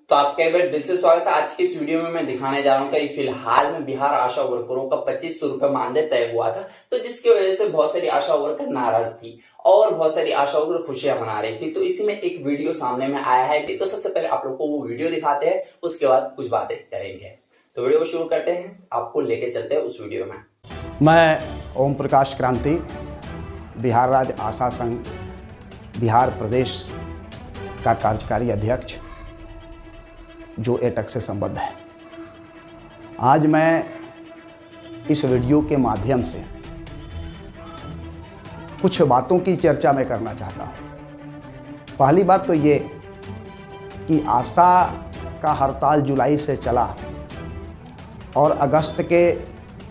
तो आपका एक बार दिल से स्वागत है। आज की इस वीडियो में मैं दिखाने जा रहा हूँ कि फिलहाल में बिहार आशा वर्करों का 2500 रुपए मानदेय तय हुआ था, तो जिसकी वजह से बहुत सारी आशा वर्कर नाराज थी और बहुत सारी आशा वर्कर खुशियां मना रही थी। तो इसी में एक वीडियो सामने में आया है। तो सबसे पहले आप लोग को वो वीडियो दिखाते हैं, उसके बाद कुछ बातें करेंगे। तो वीडियो को शुरू करते हैं, आपको लेके चलते हैं उस वीडियो में। मैं ओम प्रकाश क्रांति, बिहार राज्य आशा संघ बिहार प्रदेश का कार्यकारी अध्यक्ष, जो एटक से संबद्ध है। आज मैं इस वीडियो के माध्यम से कुछ बातों की चर्चा मैं करना चाहता हूँ। पहली बात तो ये कि आशा का हड़ताल जुलाई से चला और अगस्त के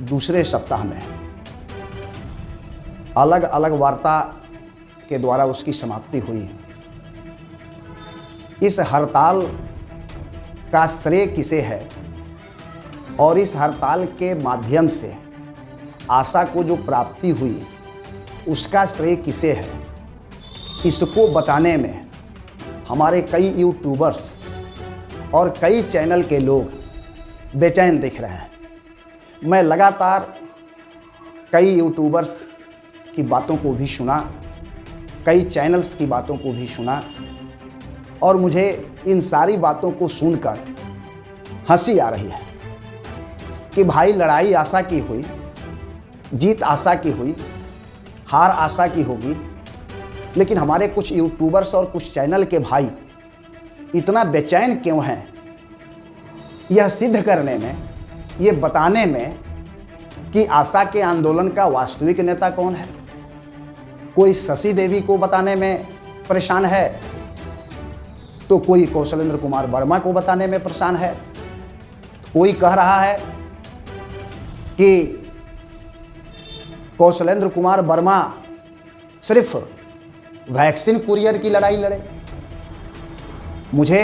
दूसरे सप्ताह में अलग अलग वार्ता के द्वारा उसकी समाप्ति हुई। इस हड़ताल का श्रेय किसे है और इस हड़ताल के माध्यम से आशा को जो प्राप्ति हुई उसका श्रेय किसे है, इसको बताने में हमारे कई यूट्यूबर्स और कई चैनल के लोग बेचैन दिख रहे हैं। मैं लगातार कई यूट्यूबर्स की बातों को भी सुना, कई चैनल्स की बातों को भी सुना और मुझे इन सारी बातों को सुनकर हंसी आ रही है कि भाई लड़ाई आशा की हुई, जीत आशा की हुई, हार आशा की होगी, लेकिन हमारे कुछ यूट्यूबर्स और कुछ चैनल के भाई इतना बेचैन क्यों हैं यह सिद्ध करने में, ये बताने में कि आशा के आंदोलन का वास्तविक नेता कौन है। कोई शशि देवी को बताने में परेशान है, तो कोई कौशलेंद्र कुमार वर्मा को बताने में परेशान है। कोई कह रहा है कि कौशलेंद्र कुमार वर्मा सिर्फ वैक्सीन कुरियर की लड़ाई लड़े। मुझे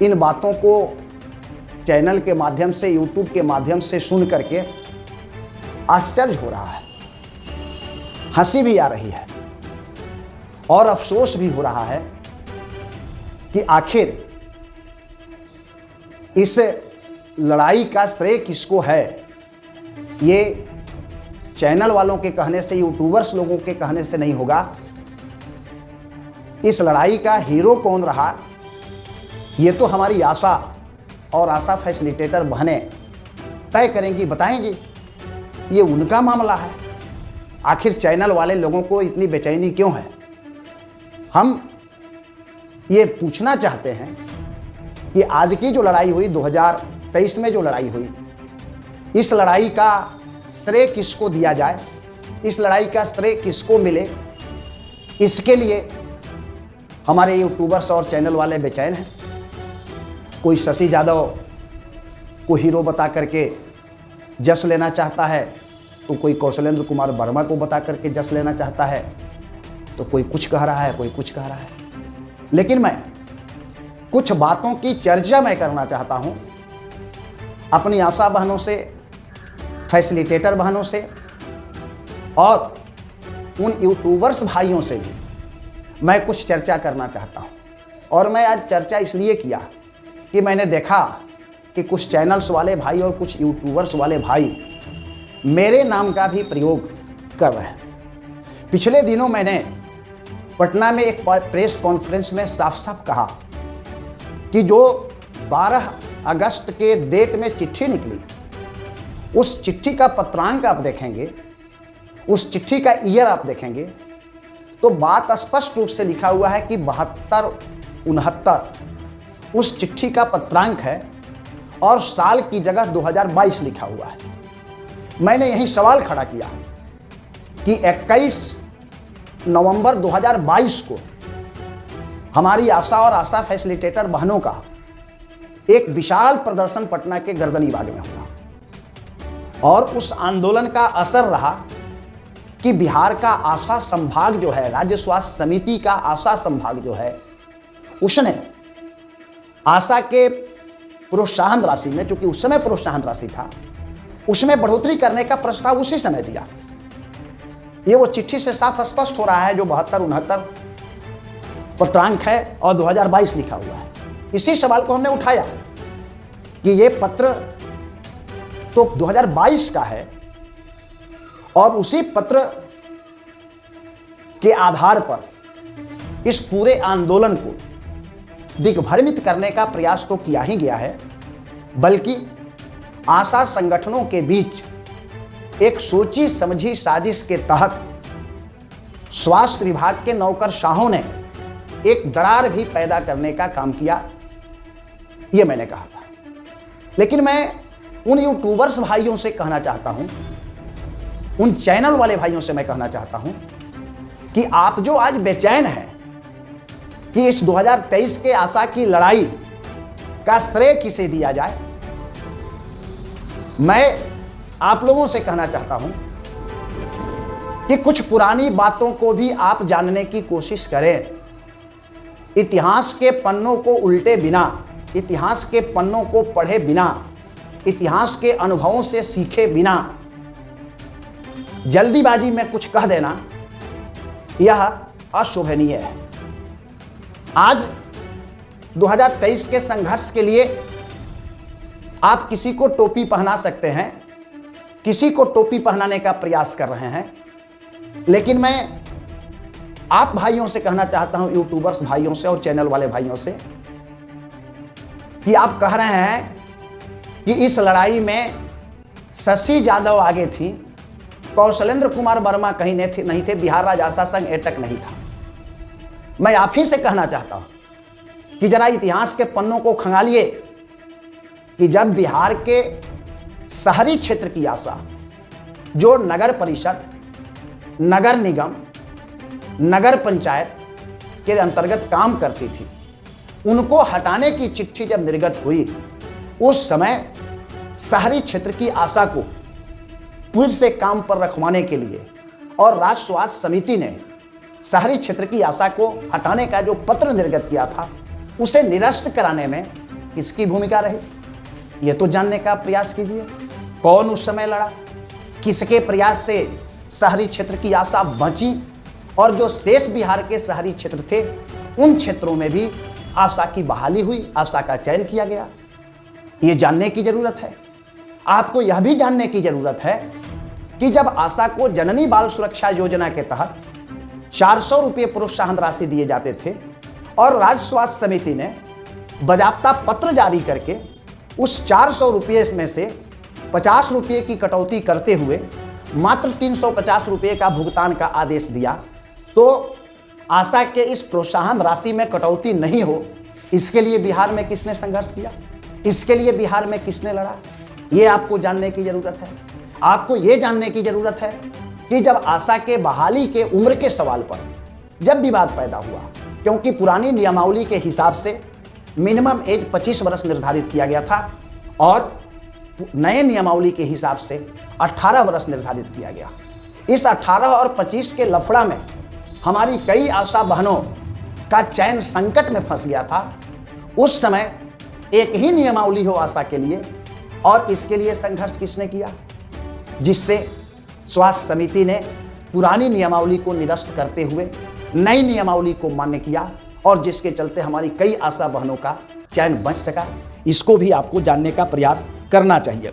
इन बातों को चैनल के माध्यम से, यूट्यूब के माध्यम से सुन करके आश्चर्य हो रहा है, हंसी भी आ रही है और अफसोस भी हो रहा है कि आखिर इस लड़ाई का श्रेय किसको है। ये चैनल वालों के कहने से, यूट्यूबर्स लोगों के कहने से नहीं होगा। इस लड़ाई का हीरो कौन रहा, ये तो हमारी आशा और आशा फैसिलिटेटर बहनें तय करेंगी, बताएंगी। ये उनका मामला है। आखिर चैनल वाले लोगों को इतनी बेचैनी क्यों है। हम ये पूछना चाहते हैं कि आज की जो लड़ाई हुई, 2023 में जो लड़ाई हुई, इस लड़ाई का श्रेय किसको दिया जाए, इस लड़ाई का श्रेय किसको मिले, इसके लिए हमारे यूट्यूबर्स और चैनल वाले बेचैन हैं। कोई शशि यादव को हीरो बता करके जश लेना चाहता है, तो कोई कौशलेंद्र कुमार वर्मा को बता करके जश लेना चाहता है, तो कोई कुछ कह रहा है, कोई कुछ कह रहा है। लेकिन मैं कुछ बातों की चर्चा मैं करना चाहता हूं अपनी आशा बहनों से, फैसिलिटेटर बहनों से और उन यूट्यूबर्स भाइयों से भी मैं कुछ चर्चा करना चाहता हूं। और मैं आज चर्चा इसलिए किया कि मैंने देखा कि कुछ चैनल्स वाले भाई और कुछ यूट्यूबर्स वाले भाई मेरे नाम का भी प्रयोग कर रहे हैं। पिछले दिनों मैंने पटना में एक प्रेस कॉन्फ्रेंस में साफ साफ कहा कि जो 12 अगस्त के डेट में चिट्ठी निकली, उस चिट्ठी का पत्रांक आप देखेंगे, उस चिट्ठी का ईयर आप देखेंगे, तो बात स्पष्ट रूप से लिखा हुआ है कि 72-69 उस चिट्ठी का पत्रांक है और साल की जगह 2022 लिखा हुआ है। मैंने यही सवाल खड़ा किया कि 21 नवंबर 2022 को हमारी आशा और आशा फैसिलिटेटर बहनों का एक विशाल प्रदर्शन पटना के गर्दनी बाग में हुआ और उस आंदोलन का असर रहा कि बिहार का आशा संभाग जो है, राज्य स्वास्थ्य समिति का आशा संभाग जो है, उसने आशा के प्रोत्साहन राशि में, चूंकि उस समय प्रोत्साहन राशि था, उसमें बढ़ोतरी करने का प्रस्ताव उसी समय दिया। ये वो चिट्ठी से साफ स्पष्ट हो रहा है जो 72-69 पत्रांक है और 2022 लिखा हुआ है। इसी सवाल को हमने उठाया कि ये पत्र तो 2022 का है और उसी पत्र के आधार पर इस पूरे आंदोलन को दिग्भ्रमित करने का प्रयास तो किया ही गया है, बल्कि आशा संगठनों के बीच एक सोची समझी साजिश के तहत स्वास्थ्य विभाग के नौकरशाहों ने एक दरार भी पैदा करने का काम किया, ये मैंने कहा था। लेकिन मैं उन यूट्यूबर्स भाइयों से कहना चाहता हूं, उन चैनल वाले भाइयों से मैं कहना चाहता हूं कि आप जो आज बेचैन हैं कि इस 2023 के आशा की लड़ाई का श्रेय किसे दिया जाए, मैं आप लोगों से कहना चाहता हूं कि कुछ पुरानी बातों को भी आप जानने की कोशिश करें। इतिहास के पन्नों को उल्टे बिना, इतिहास के पन्नों को पढ़े बिना, इतिहास के अनुभवों से सीखे बिना जल्दीबाजी में कुछ कह देना यह अशोभनीय है। आज 2023 के संघर्ष के लिए आप किसी को टोपी पहना सकते हैं, किसी को टोपी पहनाने का प्रयास कर रहे हैं, लेकिन मैं आप भाइयों से कहना चाहता हूं, यूट्यूबर्स भाइयों से और चैनल वाले भाइयों से, कि आप कह रहे हैं कि इस लड़ाई में शशि यादव आगे थी, कौशलेंद्र कुमार वर्मा कहीं नहीं थे, बिहार राज्य आशा संघ एटक नहीं था। मैं आप ही से कहना चाहता हूं कि जरा इतिहास के पन्नों को खंगालिए कि जब बिहार के शहरी क्षेत्र की आशा, जो नगर परिषद, नगर निगम, नगर पंचायत के अंतर्गत काम करती थी, उनको हटाने की चिट्ठी जब निर्गत हुई, उस समय शहरी क्षेत्र की आशा को फिर से काम पर रखवाने के लिए और राज्य स्वास्थ्य समिति ने शहरी क्षेत्र की आशा को हटाने का जो पत्र निर्गत किया था, उसे निरस्त कराने में किसकी भूमिका रही, ये तो जानने का प्रयास कीजिए। कौन उस समय लड़ा, किसके प्रयास से शहरी क्षेत्र की आशा बची और जो शेष बिहार के शहरी क्षेत्र थे, उन क्षेत्रों में भी आशा की बहाली हुई, आशा का चयन किया गया, ये जानने की जरूरत है। आपको यह भी जानने की जरूरत है कि जब आशा को जननी बाल सुरक्षा योजना के तहत 400 रुपये प्रोत्साहन राशि दिए जाते थे और राज्य स्वास्थ्य समिति ने बाजाप्ता पत्र जारी करके उस 400 रुपये में से 50 रुपये की कटौती करते हुए मात्र 350 रुपये का भुगतान का आदेश दिया, तो आशा के इस प्रोत्साहन राशि में कटौती नहीं हो, इसके लिए बिहार में किसने संघर्ष किया, इसके लिए बिहार में किसने लड़ा, ये आपको जानने की जरूरत है। आपको ये जानने की जरूरत है कि जब आशा के बहाली के उम्र के सवाल पर जब विवाद पैदा हुआ, क्योंकि पुरानी नियमावली के हिसाब से मिनिमम एज 25 वर्ष निर्धारित किया गया था और नए नियमावली के हिसाब से 18 वर्ष निर्धारित किया गया। इस 18 और 25 के लफड़ा में हमारी कई आशा बहनों का चयन संकट में फंस गया था। उस समय एक ही नियमावली हो आशा के लिए, और इसके लिए संघर्ष किसने किया, जिससे स्वास्थ्य समिति ने पुरानी नियमावली को निरस्त करते हुए नई नियमावली को मान्य किया और जिसके चलते हमारी कई आशा बहनों का चयन बच सका। इसको भी आपको जानने का प्रयास करना चाहिए।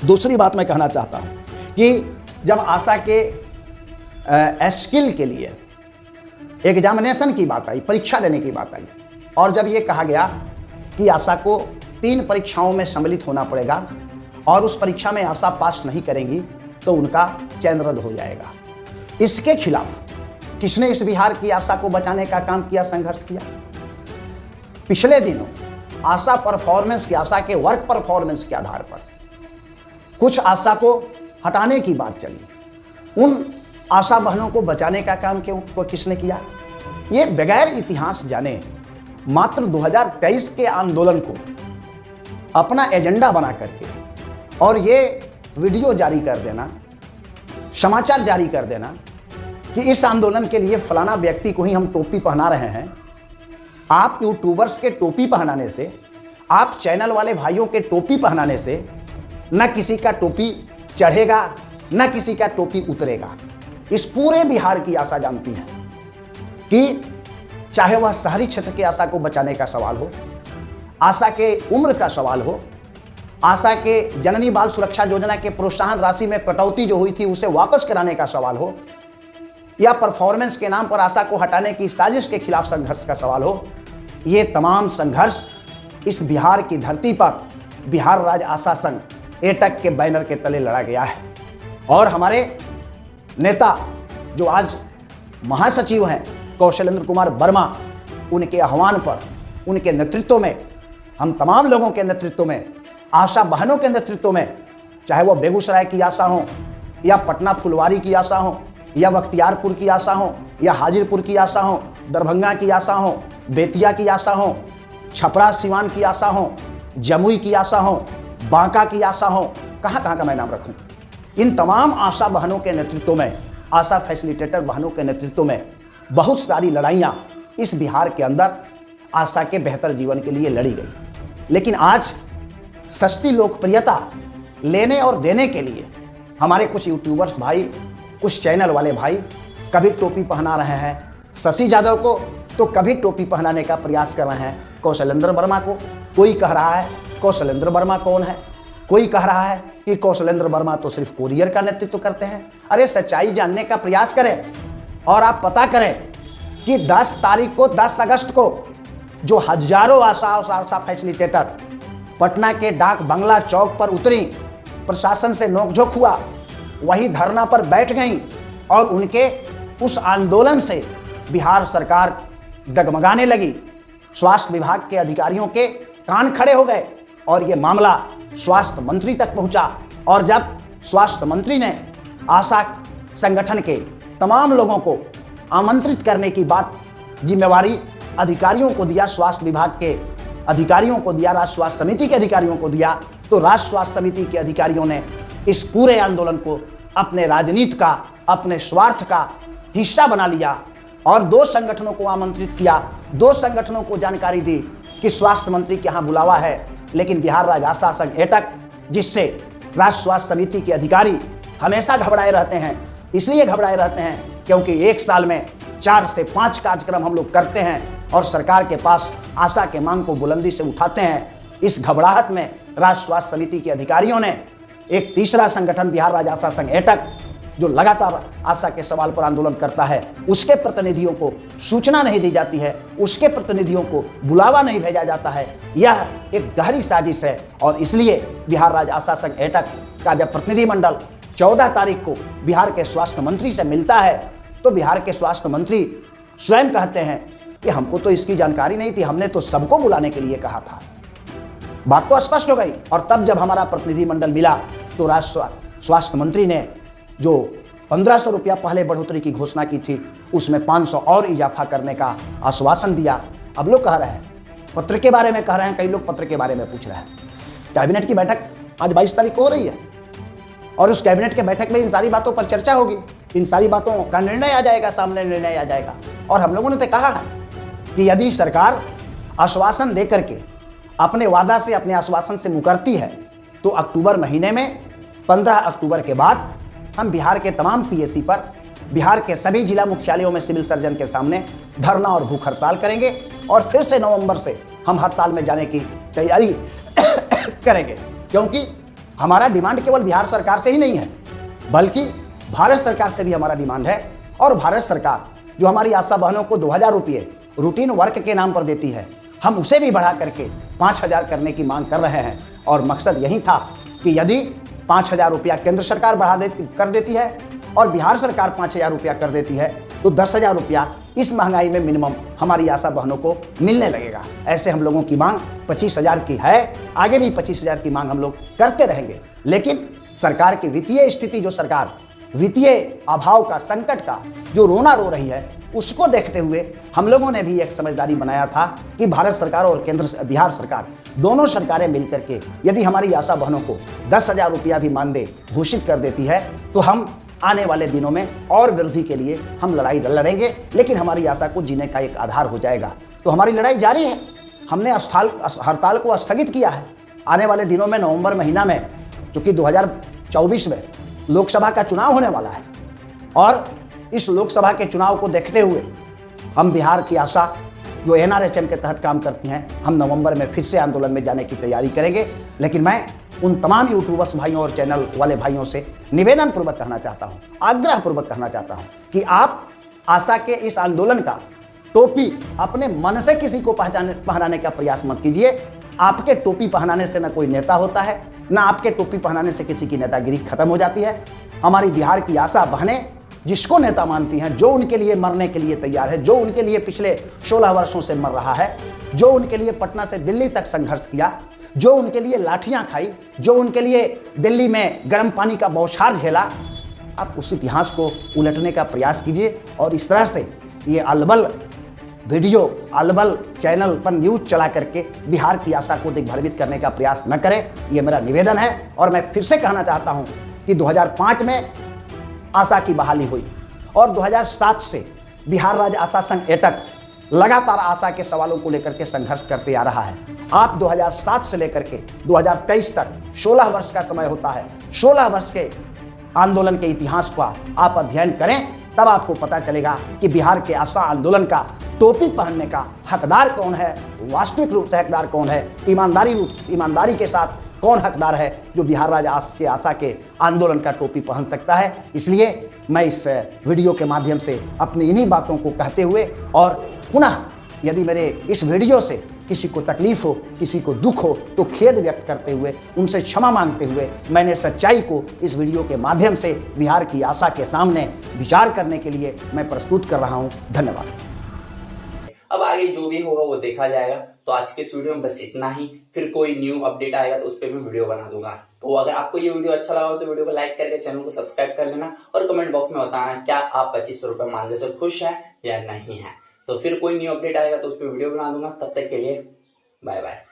दूसरी बात मैं कहना चाहता हूं कि जब आशा के स्किल के लिए एग्जामिनेशन की बात आई, परीक्षा देने की बात आई, और जब ये कहा गया कि आशा को 3 परीक्षाओं में सम्मिलित होना पड़ेगा और उस परीक्षा में आशा पास नहीं करेंगी तो उनका चयन रद्द हो जाएगा, इसके खिलाफ किसने इस बिहार की आशा को बचाने का काम किया, संघर्ष किया। पिछले दिनों आशा परफॉर्मेंस की, आशा के वर्क परफॉर्मेंस के आधार पर कुछ आशा को हटाने की बात चली, उन आशा बहनों को बचाने का काम क्यों किसने किया। ये बगैर इतिहास जाने मात्र 2023 के आंदोलन को अपना एजेंडा बना करके और ये वीडियो जारी कर देना, समाचार जारी कर देना कि इस आंदोलन के लिए फलाना व्यक्ति को ही हम टोपी पहना रहे हैं। आप यूट्यूबर्स के टोपी पहनाने से, आप चैनल वाले भाइयों के टोपी पहनाने से न किसी का टोपी चढ़ेगा न किसी का टोपी उतरेगा। इस पूरे बिहार की आशा जानती है कि चाहे वह शहरी क्षेत्र की आशा को बचाने का सवाल हो, आशा के उम्र का सवाल हो, आशा के जननी बाल सुरक्षा योजना के प्रोत्साहन राशि में कटौती जो हुई थी उसे वापस कराने का सवाल हो, या परफॉर्मेंस के नाम पर आशा को हटाने की साजिश के खिलाफ संघर्ष का सवाल हो, ये तमाम संघर्ष इस बिहार की धरती पर बिहार राज्य आशा संघ एटक के बैनर के तले लड़ा गया है। और हमारे नेता जो आज महासचिव हैं कौशलेंद्र कुमार वर्मा, उनके आह्वान पर, उनके नेतृत्व में, हम तमाम लोगों के नेतृत्व में, आशा बहनों के नेतृत्व में, चाहे वो बेगूसराय की आशा हो, या पटना फुलवारी की आशा हो, या बख्तियारपुर की आशा हो, या हाजिरपुर की आशा हो, दरभंगा की आशा हो, बेतिया की आशा हो, छपरा सिवान की आशा हो, जमुई की आशा हो, बांका की आशा हो, कहाँ कहाँ का मैं नाम रखूं। इन तमाम आशा बहनों के नेतृत्व में, आशा फैसिलिटेटर बहनों के नेतृत्व में बहुत सारी लड़ाइयाँ इस बिहार के अंदर आशा के बेहतर जीवन के लिए लड़ी गई। लेकिन आज सस्ती लोकप्रियता लेने और देने के लिए हमारे कुछ यूट्यूबर्स भाई, कुछ चैनल वाले भाई कभी टोपी पहना रहे हैं शशि यादव को, तो कभी टोपी पहनाने का प्रयास कर रहे हैं कौशलेंद्र वर्मा को। कोई कह रहा है कौशलेंद्र वर्मा कौन है, कोई कह रहा है कि कौशलेंद्र वर्मा तो सिर्फ कोरियर का नेतृत्व करते हैं। अरे सच्चाई जानने का प्रयास करें और आप पता करें कि 10 तारीख को, 10 अगस्त को जो हजारों आशा और आशा फैसिलिटेटर पटना के डाक बंगला चौक पर उतरी, प्रशासन से नोकझोंक हुआ, वही धरना पर बैठ गई और उनके उस आंदोलन से बिहार सरकार डगमगाने लगी। स्वास्थ्य विभाग के अधिकारियों के कान खड़े हो गए और ये मामला स्वास्थ्य मंत्री तक पहुंचा। और जब स्वास्थ्य मंत्री ने आशा संगठन के तमाम लोगों को आमंत्रित करने की बात जिम्मेवारी अधिकारियों को दिया, स्वास्थ्य विभाग के अधिकारियों को दिया, राष्ट्रीय स्वास्थ्य समिति के अधिकारियों को दिया, तो राष्ट्रीय स्वास्थ्य समिति के अधिकारियों ने इस पूरे आंदोलन को अपने राजनीति का, अपने स्वार्थ का हिस्सा बना लिया और 2 संगठनों को आमंत्रित किया, 2 संगठनों को जानकारी दी कि स्वास्थ्य मंत्री के यहाँ बुलावा है। लेकिन बिहार राज्य आशा संघ एटक, जिससे राष्ट्रीय स्वास्थ्य समिति के अधिकारी हमेशा घबराए रहते हैं, इसलिए घबराए रहते हैं क्योंकि एक साल में 4 से 5 कार्यक्रम हम लोग करते हैं और सरकार के पास आशा के मांग को बुलंदी से उठाते हैं। इस घबराहट में राष्ट्रीय स्वास्थ्य समिति के अधिकारियों ने एक तीसरा संगठन बिहार राज्य आशा संघ एटक, जो लगातार आशा के सवाल पर आंदोलन करता है, उसके प्रतिनिधियों को सूचना नहीं दी जाती है, उसके प्रतिनिधियों को बुलावा नहीं भेजा जाता है। यह एक गहरी साजिश है और इसलिए बिहार राज्य आशा संघ एटक का जब प्रतिनिधिमंडल 14 तारीख को बिहार के स्वास्थ्य मंत्री से मिलता है, तो बिहार के स्वास्थ्य मंत्री स्वयं कहते हैं कि हमको तो इसकी जानकारी नहीं थी, हमने तो सबको बुलाने के लिए कहा था। बात तो स्पष्ट हो गई। और तब जब हमारा प्रतिनिधिमंडल मिला तो राष्ट्रीय स्वास्थ्य मंत्री ने जो 1500 रुपया पहले बढ़ोतरी की घोषणा की थी, उसमें 500 और इजाफा करने का आश्वासन दिया। अब लोग कह रहे हैं, पत्र के बारे में कह रहे हैं, कई लोग पत्र के बारे में पूछ रहे हैं। कैबिनेट की बैठक आज 22 तारीख को हो रही है और उस कैबिनेट के बैठक में इन सारी बातों पर चर्चा होगी, इन सारी बातों का निर्णय आ जाएगा, सामने निर्णय आ जाएगा। और हम लोगों ने तो कहा है कि यदि सरकार आश्वासन दे करके अपने वादा से, अपने आश्वासन से मुकरती है, तो अक्टूबर महीने में 15 अक्टूबर के बाद हम बिहार के तमाम पीएससी पर, बिहार के सभी जिला मुख्यालयों में सिविल सर्जन के सामने धरना और भूख हड़ताल करेंगे और फिर से नवंबर से हम हड़ताल में जाने की तैयारी करेंगे। क्योंकि हमारा डिमांड केवल बिहार सरकार से ही नहीं है, बल्कि भारत सरकार से भी हमारा डिमांड है। और भारत सरकार जो हमारी आशा बहनों को 2000 रुपये रूटीन वर्क के नाम पर देती है, हम उसे भी बढ़ा करके 5000 करने की मांग कर रहे हैं। और मकसद यही था कि यदि 5000 रुपया केंद्र सरकार कर देती है और बिहार सरकार 5000 रुपया कर देती है, तो 10,000 रुपया इस महंगाई में मिनिमम हमारी आशा बहनों को मिलने लगेगा। ऐसे हम लोगों की मांग 25,000 की है, आगे भी 25,000 की मांग हम लोग करते रहेंगे। लेकिन सरकार की वित्तीय स्थिति, जो सरकार वित्तीय अभाव का, संकट का जो रोना रो रही है, उसको देखते हुए हम लोगों ने भी एक समझदारी बनाया था कि भारत सरकार और बिहार सरकार, दोनों सरकारें मिलकर के यदि हमारी आशा बहनों को 10,000 रुपया भी मानदेय घोषित कर देती है, तो हम आने वाले दिनों में और वृद्धि के लिए हम लड़ाई लड़ेंगे। लेकिन हमारी आशा को जीने का एक आधार हो जाएगा। तो हमारी लड़ाई जारी है। हमने हड़ताल को स्थगित किया है। आने वाले दिनों में नवंबर महीना में, चूँकि 2024 में लोकसभा का चुनाव होने वाला है, और इस लोकसभा के चुनाव को देखते हुए हम बिहार की आशा जो NRHM के तहत काम करती हैं, हम नवंबर में फिर से आंदोलन में जाने की तैयारी करेंगे। लेकिन मैं उन तमाम यूट्यूबर्स भाइयों और चैनल वाले भाइयों से निवेदन पूर्वक कहना चाहता हूं, आग्रह पूर्वक कहना चाहता हूं कि आप आशा के इस आंदोलन का टोपी अपने मन से किसी को पहनाने का प्रयास मत कीजिए। आपके टोपी पहनाने से न कोई नेता होता है, ना आपके टोपी पहनाने से किसी की नेतागिरी खत्म हो जाती है। हमारी बिहार की आशा बहनें जिसको नेता मानती हैं, जो उनके लिए मरने के लिए तैयार है, जो उनके लिए पिछले 16 वर्षों से मर रहा है, जो उनके लिए पटना से दिल्ली तक संघर्ष किया, जो उनके लिए लाठियां खाई, जो उनके लिए दिल्ली में गर्म पानी का बौछार झेला, आप उस इतिहास को उलटने का प्रयास कीजिए। और इस तरह से ये अलबल वीडियो, अलबल चैनल पर न्यूज चला करके बिहार की आशा को दिग्भ्रमित करने का प्रयास न करें, ये मेरा निवेदन है। और मैं फिर से कहना चाहता हूं कि 2005 में आशा की बहाली हुई और 2007 से बिहार राज्य आशा संघ एटक लगातार आशा के सवालों को लेकर के संघर्ष करते आ रहा है। आप 2007 से लेकर के 2023 तक 16 वर्ष का समय होता है। 16 वर्ष के आंदोलन के इतिहास का आप अध्ययन करें, तब आपको पता चलेगा कि बिहार के आशा आंदोलन का टोपी पहनने का हकदार कौन है, वास्तविक रूप से हकदार कौन है, ईमानदारी के साथ कौन हकदार है जो बिहार राज्य के आशा के आंदोलन का टोपी पहन सकता है। इसलिए मैं इस वीडियो के माध्यम से अपनी इन्हीं बातों को कहते हुए और पुनः यदि मेरे इस वीडियो से किसी को तकलीफ हो, किसी को दुख हो, तो खेद व्यक्त करते हुए, उनसे क्षमा मांगते हुए मैंने सच्चाई को इस वीडियो के माध्यम से बिहार की आशा के सामने विचार करने के लिए मैं प्रस्तुत कर रहा हूं। धन्यवाद। अब आगे जो भी होगा वो देखा जाएगा। तो आज के इस वीडियो में बस इतना ही। फिर कोई न्यू अपडेट आएगा तो उस पर मैं वीडियो बना दूंगा। तो अगर आपको ये वीडियो अच्छा लगा हो तो वीडियो को लाइक करके चैनल को सब्सक्राइब कर लेना और कमेंट बॉक्स में बताना क्या आप 2500 रुपए मानने से खुश हैं या नहीं है। तो फिर कोई न्यू अपडेट आएगा तो उस पर वीडियो बना दूंगा। तब तक के लिए बाय बाय।